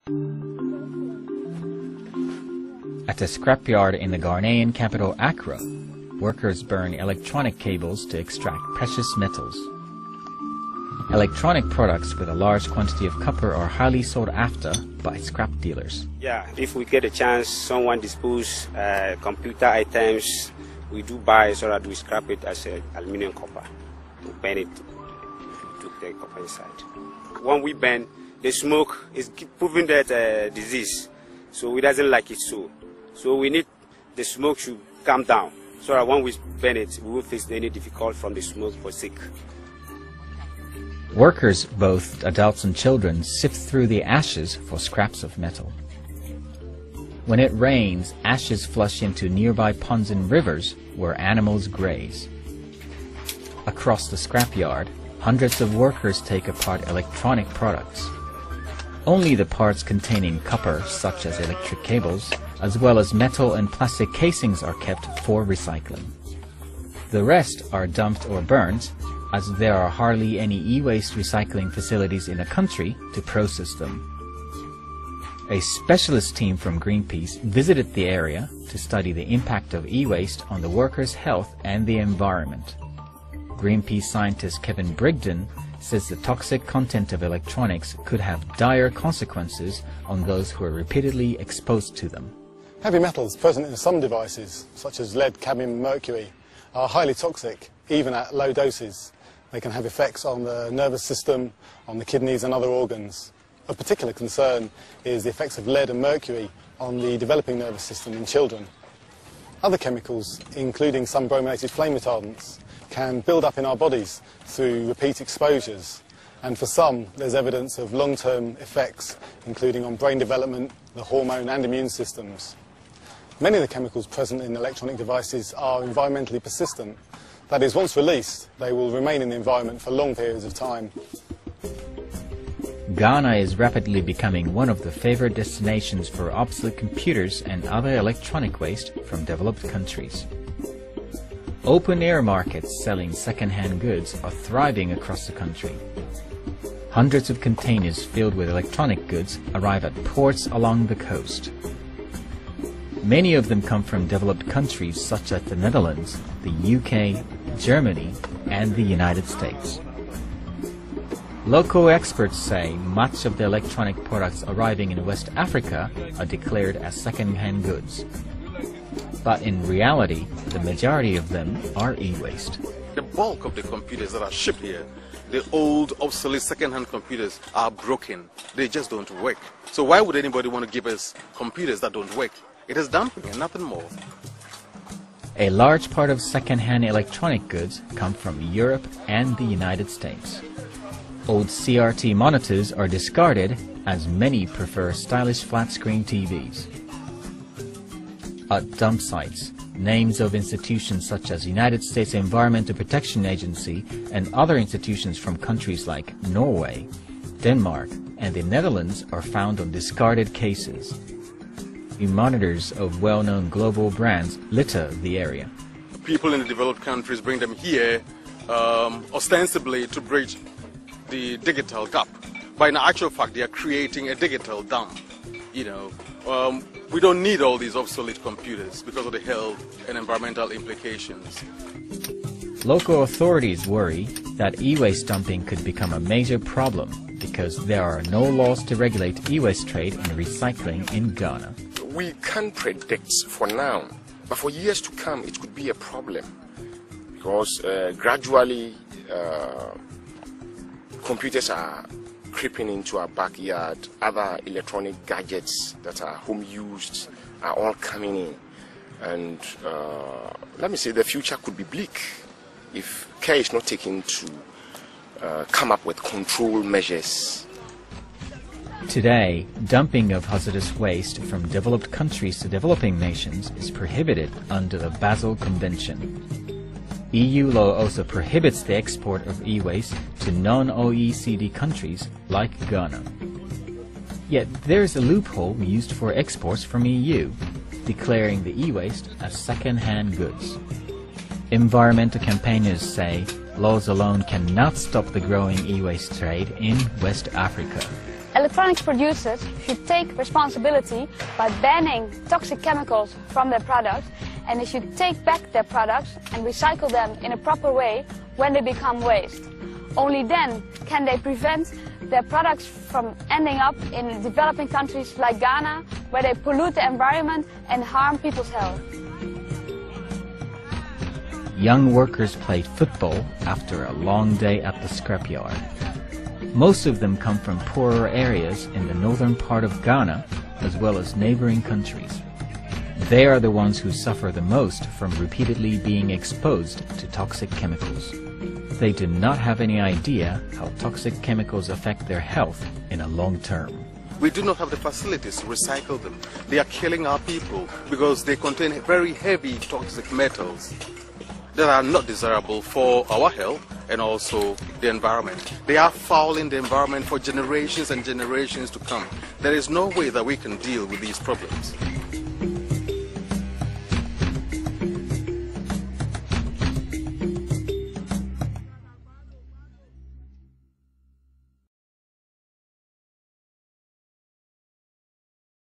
At a scrapyard in the Ghanaian capital Accra, workers burn electronic cables to extract precious metals. Electronic products with a large quantity of copper are highly sought after by scrap dealers. Yeah, if we get a chance, someone dispose computer items, we do buy so that we scrap it as aluminium copper. We burn it to the copper inside. When we burn, the smoke is proving that disease, so we doesn't like it so we need the smoke should come down so that when we burn it, we won't face any difficulty from the smoke for sick. Workers, both adults and children, sift through the ashes for scraps of metal. When it rains, ashes flush into nearby ponds and rivers where animals graze. Across the scrapyard, hundreds of workers take apart electronic products. Only the parts containing copper, such as electric cables, as well as metal and plastic casings are kept for recycling. The rest are dumped or burnt, as there are hardly any e-waste recycling facilities in the country to process them. A specialist team from Greenpeace visited the area to study the impact of e-waste on the workers' health and the environment. Greenpeace scientist Kevin Brigden says the toxic content of electronics could have dire consequences on those who are repeatedly exposed to them. Heavy metals present in some devices, such as lead, cadmium and mercury, are highly toxic, even at low doses. They can have effects on the nervous system, on the kidneys and other organs. Of particular concern is the effects of lead and mercury on the developing nervous system in children. Other chemicals, including some brominated flame retardants, can build up in our bodies through repeat exposures, and for some there's evidence of long-term effects, including on brain development, the hormone and immune systems. Many of the chemicals present in electronic devices are environmentally persistent. That is, once released, they will remain in the environment for long periods of time. Ghana is rapidly becoming one of the favored destinations for obsolete computers and other electronic waste from developed countries. Open-air markets selling second-hand goods are thriving across the country. Hundreds of containers filled with electronic goods arrive at ports along the coast. Many of them come from developed countries such as the Netherlands, the UK, Germany, and the United States. Local experts say much of the electronic products arriving in West Africa are declared as second-hand goods. But in reality, the majority of them are e-waste. The bulk of the computers that are shipped here, the old, obsolete, second-hand computers are broken. They just don't work. So why would anybody want to give us computers that don't work? It is dumping and nothing more. A large part of second-hand electronic goods come from Europe and the United States. Old CRT monitors are discarded as many prefer stylish flat-screen TVs. At dump sites, names of institutions such as United States Environmental Protection Agency and other institutions from countries like Norway, Denmark, and the Netherlands are found on discarded cases. The monitors of well-known global brands litter the area. People in the developed countries bring them here ostensibly to bridge the digital gap, but in actual fact they are creating a digital dump. We don't need all these obsolete computers because of the health and environmental implications. Local authorities worry that e-waste dumping could become a major problem because there are no laws to regulate e-waste trade and recycling in Ghana. We can't predict for now, but for years to come it could be a problem because gradually computers are creeping into our backyard. Other electronic gadgets that are home used are all coming in, and let me say the future could be bleak if care is not taken to come up with control measures. Today, dumping of hazardous waste from developed countries to developing nations is prohibited under the Basel Convention. EU law also prohibits the export of e-waste to non-OECD countries like Ghana. Yet there is a loophole used for exports from EU, declaring the e-waste as second-hand goods. Environmental campaigners say laws alone cannot stop the growing e-waste trade in West Africa. Electronics producers should take responsibility by banning toxic chemicals from their products, and they should take back their products and recycle them in a proper way when they become waste. Only then can they prevent their products from ending up in developing countries like Ghana, where they pollute the environment and harm people's health. Young workers played football after a long day at the scrapyard. Most of them come from poorer areas in the northern part of Ghana, as well as neighboring countries. They are the ones who suffer the most from repeatedly being exposed to toxic chemicals. They do not have any idea how toxic chemicals affect their health in a long term. We do not have the facilities to recycle them. They are killing our people because they contain very heavy toxic metals that are not desirable for our health and also the environment. They are fouling the environment for generations and generations to come. There is no way that we can deal with these problems.